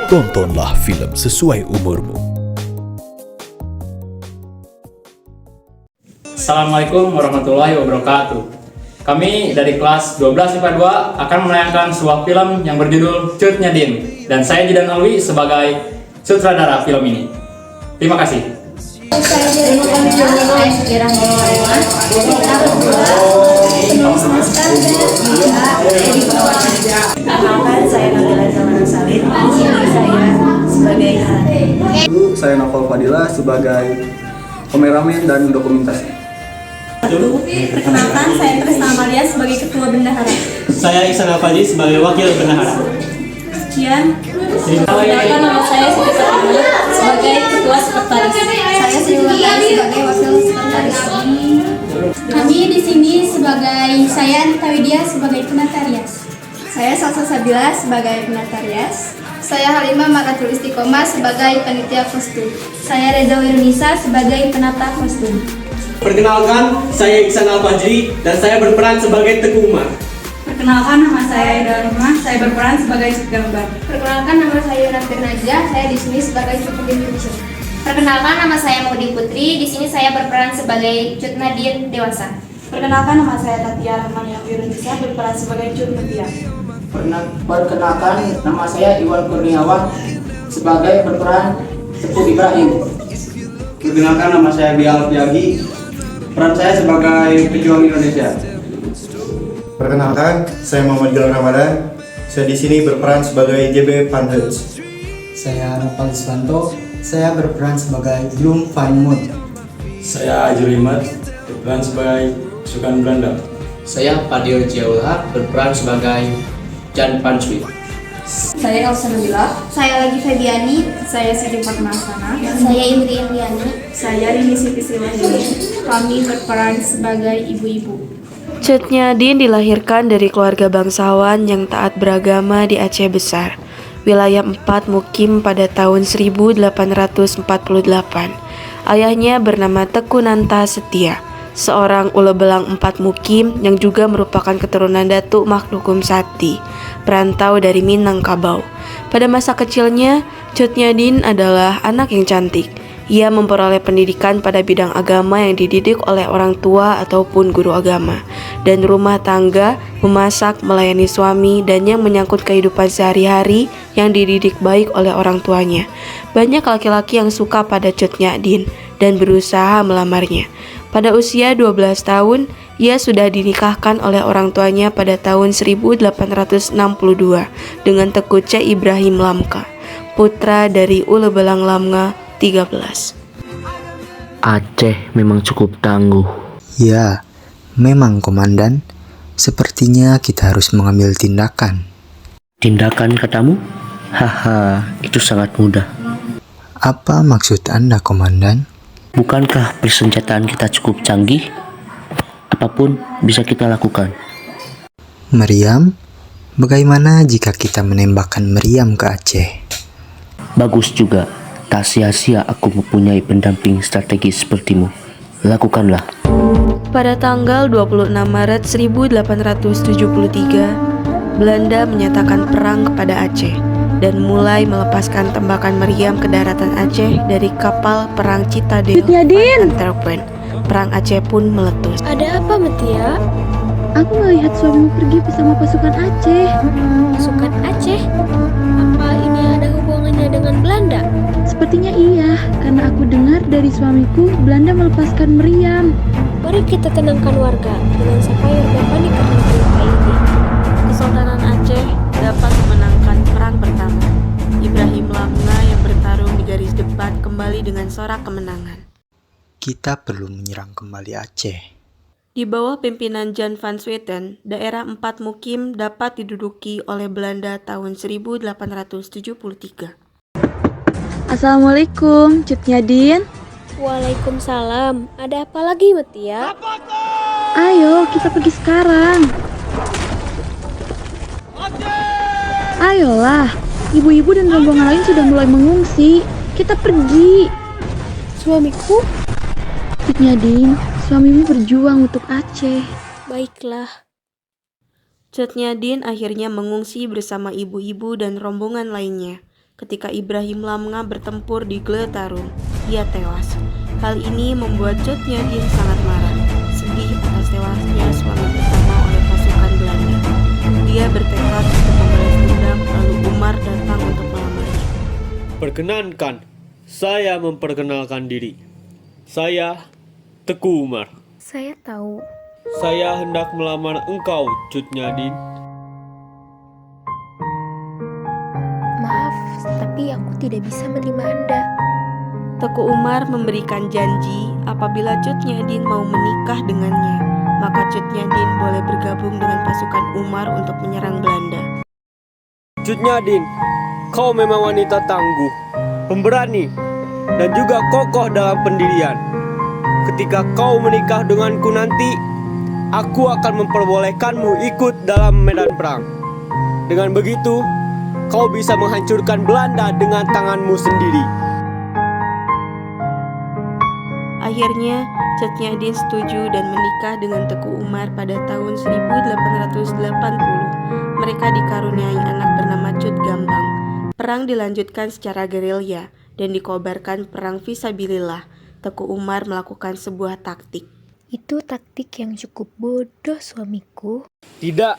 Tontonlah film sesuai umurmu. Assalamualaikum warahmatullahi wabarakatuh. Kami dari kelas 12 IPA 2 akan menayangkan sebuah film yang berjudul Cut Nya Din, dan saya Jidan Alwi sebagai sutradara film ini. Terima kasih. Saya Nabila Zamana Salim. Saya sebagai Saya Novel Fadila sebagai kameramen dan dokumentasi. Perkenalkan, saya Trisna Amalia sebagai ketua bendahara. Saya Ihsan Al-Fadli sebagai wakil bendahara. Sekian. Perkenalkan, nama saya Siti Fatima sebagai ketua sekretaris. Saya Siti sebagai wakil sekretaris. Kami di sini sebagai saya Anita Widya sebagai penatarias. Saya Salsa Sabila sebagai penatarias. Saya Halimah Makatul Istiqomah sebagai panitia kostum. Saya Reza Wirunisa sebagai penata kostum. Perkenalkan, saya Ihsan Al-Fajri dan saya berperan sebagai Teguh Umar. Perkenalkan, nama saya Ida Rumah. Saya berperan sebagai gambar. Perkenalkan, nama saya Yunafir Najah. Saya di sini sebagai supporting producer. Perkenalkan, nama saya Maudi Putri. Di sini saya berperan sebagai Cut Nadin dewasa. Perkenalkan, nama saya Tatia Rahmania Wirunisa berperan sebagai Cut Mutia. Perkenalkan, nama saya Iwan Kurniawan sebagai berperan Sepuh Ibrahim. Perkenalkan, nama saya Bial Piagi. Peran saya sebagai pejuang Indonesia. Perkenalkan, saya Muhammad Gilang Ramadan. Saya di sini berperan sebagai JB Van Huts. Saya Nopal Iswanto. Saya berperan sebagai Bloem van Moon. Saya Ajul Imad, berperan sebagai Sukan Belanda. Saya Padio Jiaulha, berperan sebagai Jan Panswi. Saya Elsa Nabila. Saya Lagi Febiani. Saya Siti Fatmasana. Saya Indri Indriani. Saya Rini Siti Silahini. Kami berperan sebagai ibu-ibu. Cut Nya Din dilahirkan dari keluarga bangsawan yang taat beragama di Aceh Besar, wilayah 4 Mukim pada tahun 1848. Ayahnya bernama Teku Nanta Setia, seorang ulebelang 4 Mukim yang juga merupakan keturunan Datuk Makdukum Sati, perantau dari Minangkabau. Pada masa kecilnya, Cut Nya Din adalah anak yang cantik. Ia memperoleh pendidikan pada bidang agama yang dididik oleh orang tua ataupun guru agama, dan rumah tangga, memasak, melayani suami, dan yang menyangkut kehidupan sehari-hari yang dididik baik oleh orang tuanya. Banyak laki-laki yang suka pada Cut Nya Din dan berusaha melamarnya. Pada usia 12 tahun, ia sudah dinikahkan oleh orang tuanya pada tahun 1862 dengan Teku C. Ibrahim Lamka, putra dari Ulebelang Lamga 13. Aceh memang cukup tangguh. Ya, memang komandan. Sepertinya kita harus mengambil tindakan. Tindakan katamu? Haha, itu sangat mudah. Apa maksud Anda, komandan? Bukankah persenjataan kita cukup canggih? Apapun bisa kita lakukan. Meriam? Bagaimana jika kita menembakkan meriam ke Aceh? Bagus juga. Tak sia-sia aku mempunyai pendamping strategis sepertimu. Lakukanlah. Pada tanggal 26 Maret 1873, Belanda menyatakan perang kepada Aceh dan mulai melepaskan tembakan meriam ke daratan Aceh dari kapal perang Citadel Van Antwerpen. Perang Aceh pun meletus. Ada apa, Metia? Aku melihat suamimu pergi bersama pasukan Aceh. Pasukan Aceh? Apa ini ada hubungannya dengan Belanda? Sepertinya iya, karena aku dengar dari suamiku Belanda melepaskan meriam. Mari kita tenangkan warga, jangan sampai warga panik karena berita ini. Kesultanan Aceh dapat memenangkan perang pertama. Ibrahim Lamna yang bertarung di garis depan kembali dengan sorak kemenangan. Kita perlu menyerang kembali Aceh. Di bawah pimpinan Jan van Swieten, daerah 4 Mukim dapat diduduki oleh Belanda tahun 1873. Assalamualaikum, Cut Nya Din. Waalaikumsalam. Ada apa lagi, Metia? Ayo, kita pergi sekarang. Ayolah, ibu-ibu dan rombongan lain sudah mulai mengungsi. Kita pergi. Suamiku? Cut Nya Din, suamimu berjuang untuk Aceh. Baiklah. Cut Nya Din akhirnya mengungsi bersama ibu-ibu dan rombongan lainnya. Ketika Ibrahim Lamnga bertempur di Gletarun, ia tewas. Hal ini membuat Cut Nyak Dien sangat marah, sedih atas tewasnya suami pertama oleh pasukan Belanda. Dia bertekad untuk membalas dendam, lalu Umar datang untuk melamarnya. Perkenankan, saya memperkenalkan diri. Saya Teku Umar. Saya tahu. Saya hendak melamar engkau, Cut Nyak Dien. Maaf, tapi aku tidak bisa menerima Anda. Teku Umar memberikan janji apabila Cut Nyak Dien mau menikah dengannya, maka Cut Nyak Dien boleh bergabung dengan pasukan Umar untuk menyerang Belanda. Cut Nyak Dien, kau memang wanita tangguh, pemberani, dan juga kokoh dalam pendirian. Ketika kau menikah denganku nanti, aku akan memperbolehkanmu ikut dalam medan perang. Dengan begitu, kau bisa menghancurkan Belanda dengan tanganmu sendiri. Akhirnya, Cut Nyak Dien setuju dan menikah dengan Teku Umar pada tahun 1880. Mereka dikaruniai anak bernama Cut Gambang. Perang dilanjutkan secara gerilya dan dikobarkan perang fisabilillah. Teku Umar melakukan sebuah taktik. Itu taktik yang cukup bodoh, suamiku. Tidak,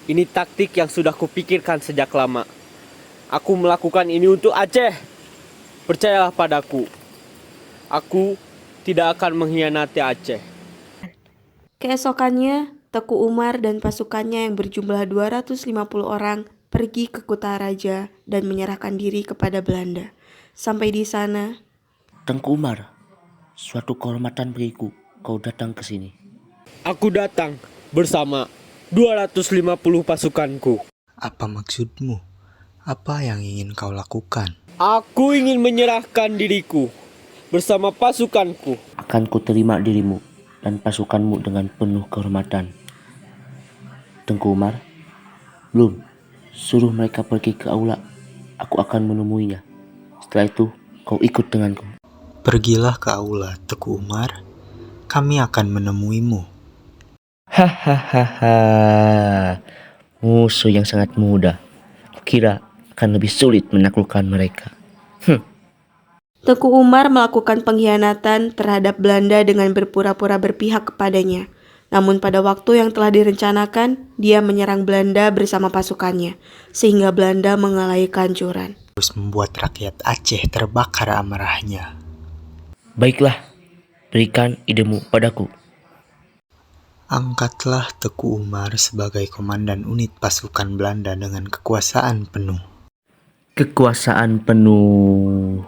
ini taktik yang sudah kupikirkan sejak lama. Aku melakukan ini untuk Aceh. Percayalah padaku. Aku tidak akan mengkhianati Aceh. Keesokannya, Teku Umar dan pasukannya yang berjumlah 250 orang pergi ke Kutaraja dan menyerahkan diri kepada Belanda. Sampai di sana, Tengku Umar, suatu kehormatan bagiku kau datang ke sini. Aku datang bersama 250 pasukanku. Apa maksudmu? Apa yang ingin kau lakukan? Aku ingin menyerahkan diriku bersama pasukanku. Akan kuterima dirimu dan pasukanmu dengan penuh kehormatan. Tengku Umar, belum, suruh mereka pergi ke aula. Aku akan menemuinya. Setelah itu, kau ikut denganku. Pergilah ke aula, Teku Umar. Kami akan menemuimu. Hahaha, musuh yang sangat mudah. Kukira akan lebih sulit menaklukkan mereka. Teku Umar melakukan pengkhianatan terhadap Belanda dengan berpura-pura berpihak kepadanya. Namun pada waktu yang telah direncanakan, dia menyerang Belanda bersama pasukannya, sehingga Belanda mengalami kehancuran. Terus membuat rakyat Aceh terbakar amarahnya. Baiklah, berikan idemu padaku. Angkatlah Teku Umar sebagai komandan unit pasukan Belanda dengan kekuasaan penuh. Kekuasaan penuh,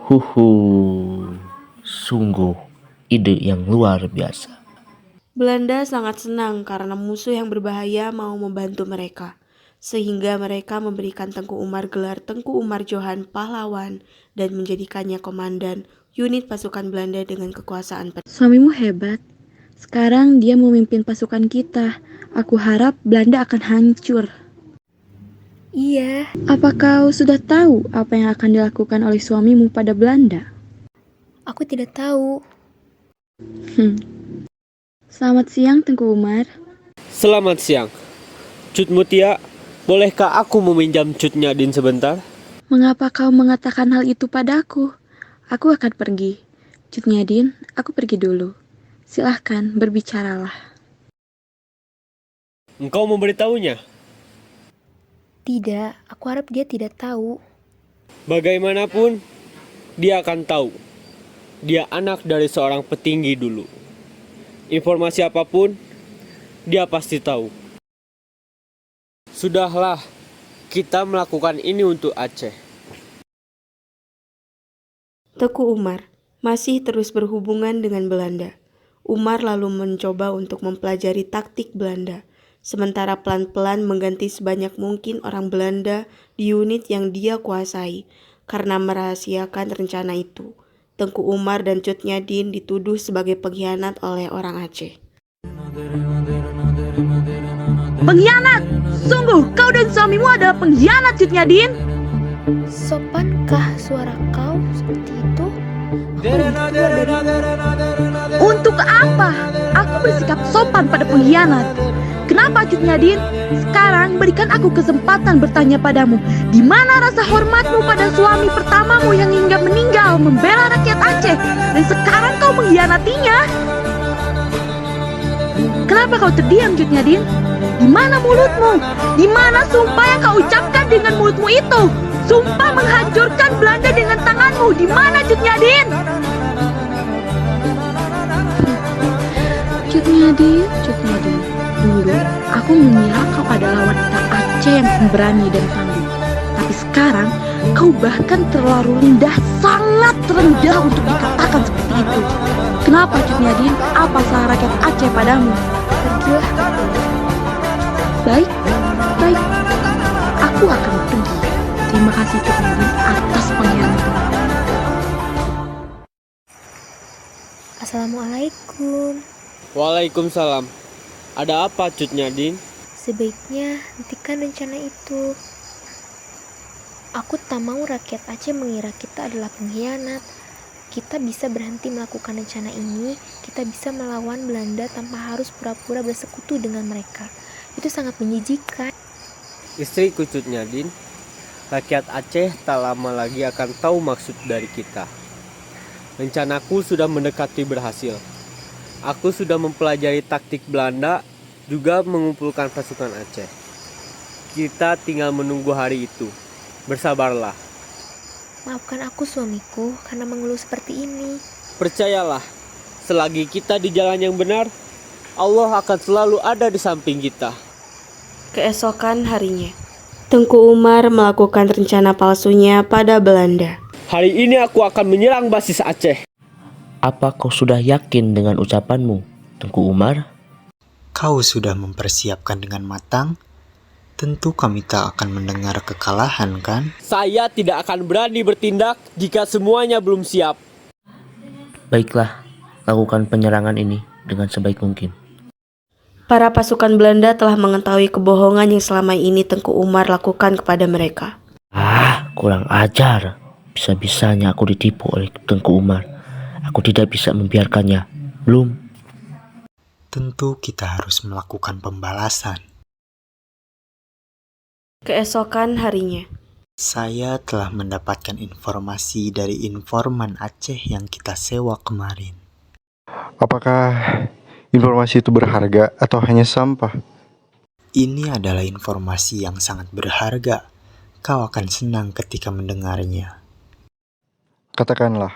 sungguh ide yang luar biasa. Belanda sangat senang karena musuh yang berbahaya mau membantu mereka, sehingga mereka memberikan Tengku Umar gelar Tengku Umar Johan Pahlawan dan menjadikannya komandan unit pasukan Belanda dengan kekuasaan penuh. Suamimu hebat. Sekarang dia memimpin pasukan kita. Aku harap Belanda akan hancur. Iya. Apa kau sudah tahu apa yang akan dilakukan oleh suamimu pada Belanda? Aku tidak tahu. Selamat siang, Tengku Umar. Selamat siang. Cut Mutia, bolehkah aku meminjam Cut Nyak Dien sebentar? Mengapa kau mengatakan hal itu padaku? Aku akan pergi. Cut Nyak Dien, aku pergi dulu. Silahkan, berbicaralah. Engkau memberitahunya? Tidak, aku harap dia tidak tahu. Bagaimanapun, dia akan tahu. Dia anak dari seorang petinggi dulu. Informasi apapun, dia pasti tahu. Sudahlah, kita melakukan ini untuk Aceh. Teku Umar masih terus berhubungan dengan Belanda. Umar lalu mencoba untuk mempelajari taktik Belanda, sementara pelan-pelan mengganti sebanyak mungkin orang Belanda di unit yang dia kuasai. Karena merahasiakan rencana itu, Tengku Umar dan Cut Nyak Dien dituduh sebagai pengkhianat oleh orang Aceh. Pengkhianat! Sungguh, kau dan suamimu adalah pengkhianat, Cut Nyak Dien! Sopankah suara kau seperti itu? Untuk apa? Aku bersikap sopan pada pengkhianat. Kenapa Cut Nyadin? Sekarang berikan aku kesempatan bertanya padamu. Di mana rasa hormatmu pada suami pertamamu yang hingga meninggal membela rakyat Aceh dan sekarang kau mengkhianatinya? Kenapa kau terdiam, Cut Nyadin? Di mana mulutmu? Di mana sumpah yang kau ucapkan dengan mulutmu itu? Sumpah menghancurkan Belanda dengan tanganmu. Di mana, Cut Nyadin? Cut Nyadin. Dulu aku mengira kau adalah wanita Aceh yang pemberani dan tangguh. Tapi sekarang kau bahkan terlalu rendah, sangat rendah untuk dikatakan seperti itu. Kenapa, Cut Nyadin? Apa salah rakyat Aceh padamu? Pergilah. Baik. Aku akan pergi. Terima kasih, Cut Nyadin, atas pengkhianatan. Assalamualaikum. Waalaikumsalam. Ada apa, Cut Nyadin? Sebaiknya hentikan rencana itu. Aku tak mau rakyat Aceh mengira kita adalah pengkhianat. Kita bisa berhenti melakukan rencana ini. Kita bisa melawan Belanda tanpa harus pura-pura bersekutu dengan mereka. Itu sangat menjijikan. Istriku Cut Nyadin, rakyat Aceh tak lama lagi akan tahu maksud dari kita. Rencanaku sudah mendekati berhasil. Aku sudah mempelajari taktik Belanda, juga mengumpulkan pasukan Aceh. Kita tinggal menunggu hari itu. Bersabarlah. Maafkan aku suamiku karena mengeluh seperti ini. Percayalah, selagi kita di jalan yang benar, Allah akan selalu ada di samping kita. Keesokan harinya, Tengku Umar melakukan rencana palsunya pada Belanda. Hari ini aku akan menyerang basis Aceh. Apa kau sudah yakin dengan ucapanmu, Tengku Umar? Kau sudah mempersiapkan dengan matang? Tentu kami tak akan mendengar kekalahan, kan? Saya tidak akan berani bertindak jika semuanya belum siap. Baiklah, lakukan penyerangan ini dengan sebaik mungkin. Para pasukan Belanda telah mengetahui kebohongan yang selama ini Tengku Umar lakukan kepada mereka. Kurang ajar. Bisa-bisanya aku ditipu oleh Tengku Umar. Aku tidak bisa membiarkannya. Belum. Tentu kita harus melakukan pembalasan. Keesokan harinya, saya telah mendapatkan informasi dari informan Aceh yang kita sewa kemarin. Apakah informasi itu berharga atau hanya sampah? Ini adalah informasi yang sangat berharga. Kau akan senang ketika mendengarnya. Katakanlah.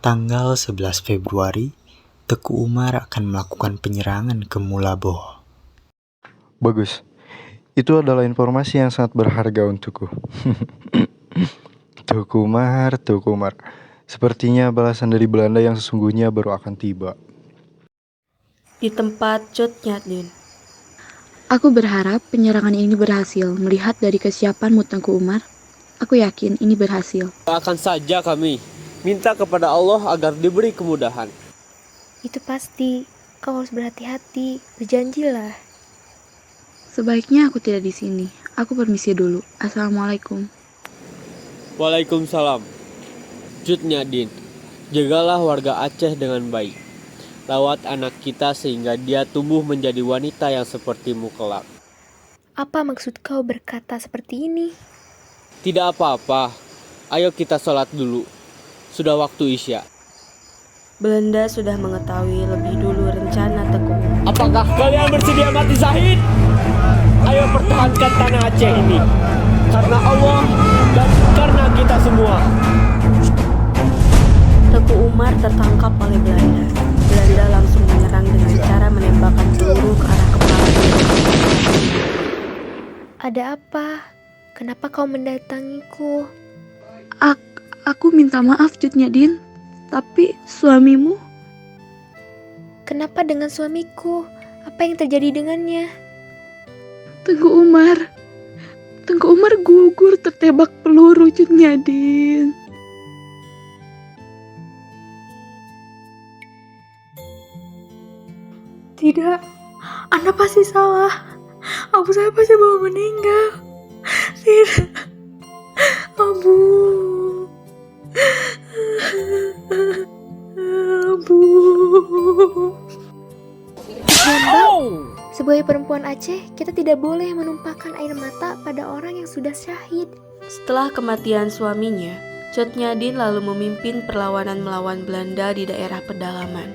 Tanggal 11 Februari, Tengku Umar akan melakukan penyerangan ke Mulaboh. Bagus. Itu adalah informasi yang sangat berharga untukku. Tengku Umar. Sepertinya balasan dari Belanda yang sesungguhnya baru akan tiba. Di tempat Cut Nyadin. Aku berharap penyerangan ini berhasil. Melihat dari kesiapanmu, Tengku Umar, aku yakin ini berhasil. Akan saja kami minta kepada Allah agar diberi kemudahan. Itu pasti. Kau harus berhati-hati. Berjanjilah. Sebaiknya aku tidak di sini. Aku permisi dulu. Assalamualaikum. Waalaikumsalam. Cut Nyadin, jagalah warga Aceh dengan baik. Rawat anak kita sehingga dia tumbuh menjadi wanita yang sepertimu kelak. Apa maksud kau berkata seperti ini? Tidak apa-apa. Ayo kita sholat dulu. Sudah waktu Isya. Belanda sudah mengetahui lebih dulu rencana Tengku Umar. Apakah kalian bersedia mati syahid? Ayo pertahankan tanah Aceh ini. Karena Allah dan karena kita semua. Tengku Umar tertangkap oleh Belanda. Belanda langsung menyerang dengan cara menembakkan peluru ke arah kepala. Ada apa? Kenapa kau mendatangiku? Aku minta maaf, Cut Nyadin. Tapi suamimu? Kenapa dengan suamiku? Apa yang terjadi dengannya? Tengku Umar gugur tertembak peluru, Cut Nyadin. Tidak, Anda pasti salah. Abu saya pasti mau meninggal. Tidak, Abu. Sebagai perempuan Aceh, kita tidak boleh menumpahkan air mata pada orang yang sudah syahid. Setelah kematian suaminya, Cut Nyadin lalu memimpin perlawanan melawan Belanda di daerah pedalaman,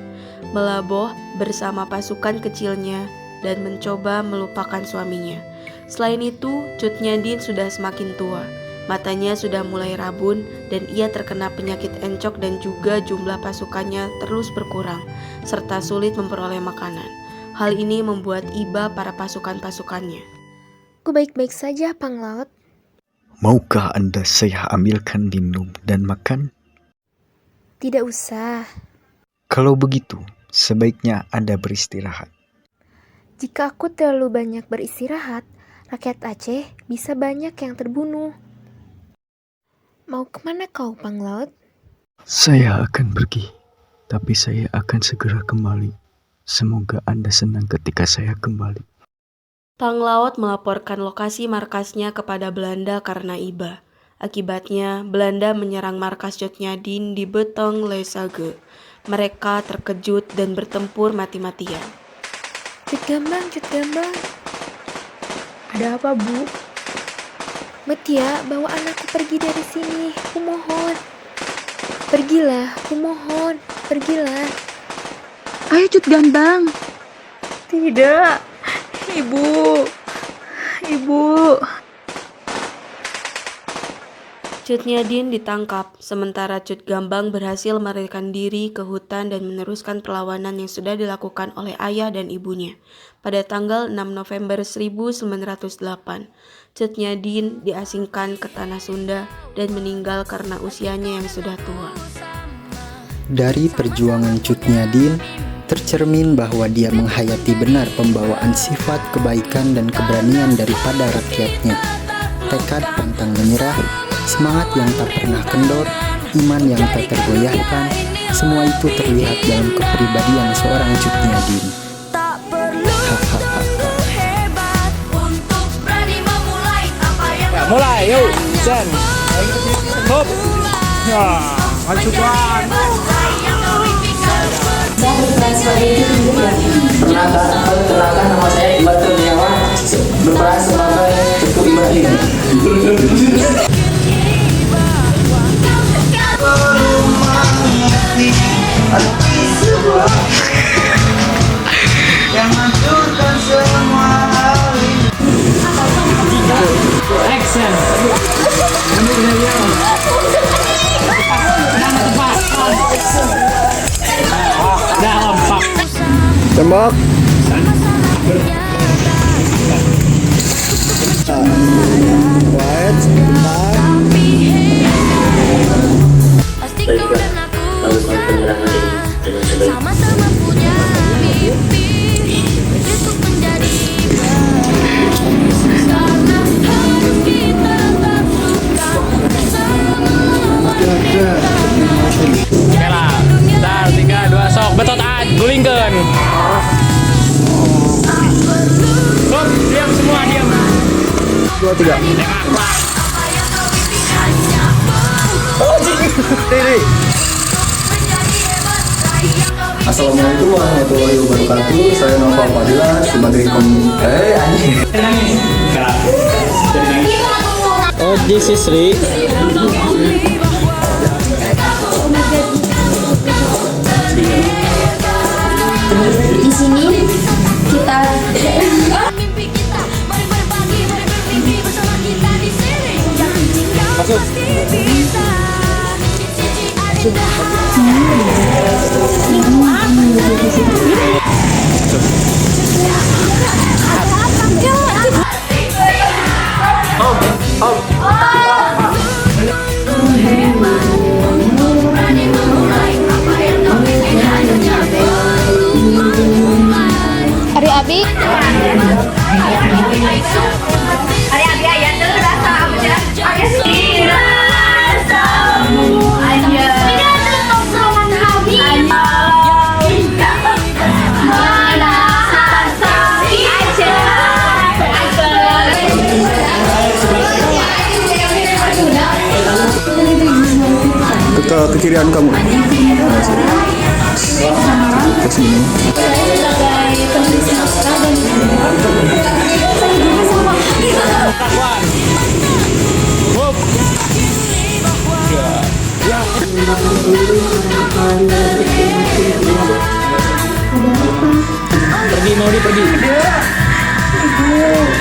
melabuh bersama pasukan kecilnya dan mencoba melupakan suaminya. Selain itu, Cut Nyadin sudah semakin tua, matanya sudah mulai rabun dan ia terkena penyakit encok dan juga jumlah pasukannya terus berkurang, serta sulit memperoleh makanan. Hal ini membuat iba para pasukan-pasukannya. Ku baik-baik saja, Panglaut. Maukah Anda saya ambilkan minum dan makan? Tidak usah. Kalau begitu, sebaiknya Anda beristirahat. Jika aku terlalu banyak beristirahat, rakyat Aceh bisa banyak yang terbunuh. Mau kemana kau, Panglaut? Saya akan pergi, tapi saya akan segera kembali. Semoga Anda senang ketika saya kembali. Panglaut melaporkan lokasi markasnya kepada Belanda karena iba. Akibatnya, Belanda menyerang markas Cut Nyadin di Betong Lesage. Mereka terkejut dan bertempur mati-matian. Cut Gambang. Ada apa, Bu? Metia, bawa anakku pergi dari sini. Kumohon. Pergilah, kumohon. Pergilah. Ayo Cut Gambang. Tidak, Ibu. Cut Nyadin ditangkap, sementara Cut Gambang berhasil melarikan diri ke hutan dan meneruskan perlawanan yang sudah dilakukan oleh ayah dan ibunya. Pada tanggal 6 November 1908, Cut Nyadin diasingkan ke tanah Sunda dan meninggal karena usianya yang sudah tua. Dari perjuangan Cut Nyadin, tercermin bahwa dia menghayati benar pembawaan sifat kebaikan dan keberanian daripada rakyatnya. Tekad pantang menyerah, semangat yang tak pernah kendor, iman yang tak tergoyahkan, semua itu terlihat dalam kepribadian seorang Cut Nyadin. Ya, mulai, yuk, Sen. Hop. Ya, masukkan. Saya berperan sebagai Perkenalkan nama saya Iwan Kurniawan, berperan sebagai Teguh Ibrahim. Yang hancurkan semua Action. Tembak. Baiklah, lakukan penyerangan ini dengan sebaik-baiknya. Oke lah, bentar, 3, 2, sok, betotan, gulingkan. Stop, diam semua, diam. 2, 3. Assalamualaikum warahmatullahi wabarakatuh. Saya Nova Fadila sebagai Oh, this is Sri. Di sini kita Masuk. Ari-abi ayat dulu rasa aja. Ke kirian kamu. Ke sini. sebagai penulis naskah dan Pergi, Maudi, pergi. Ibu.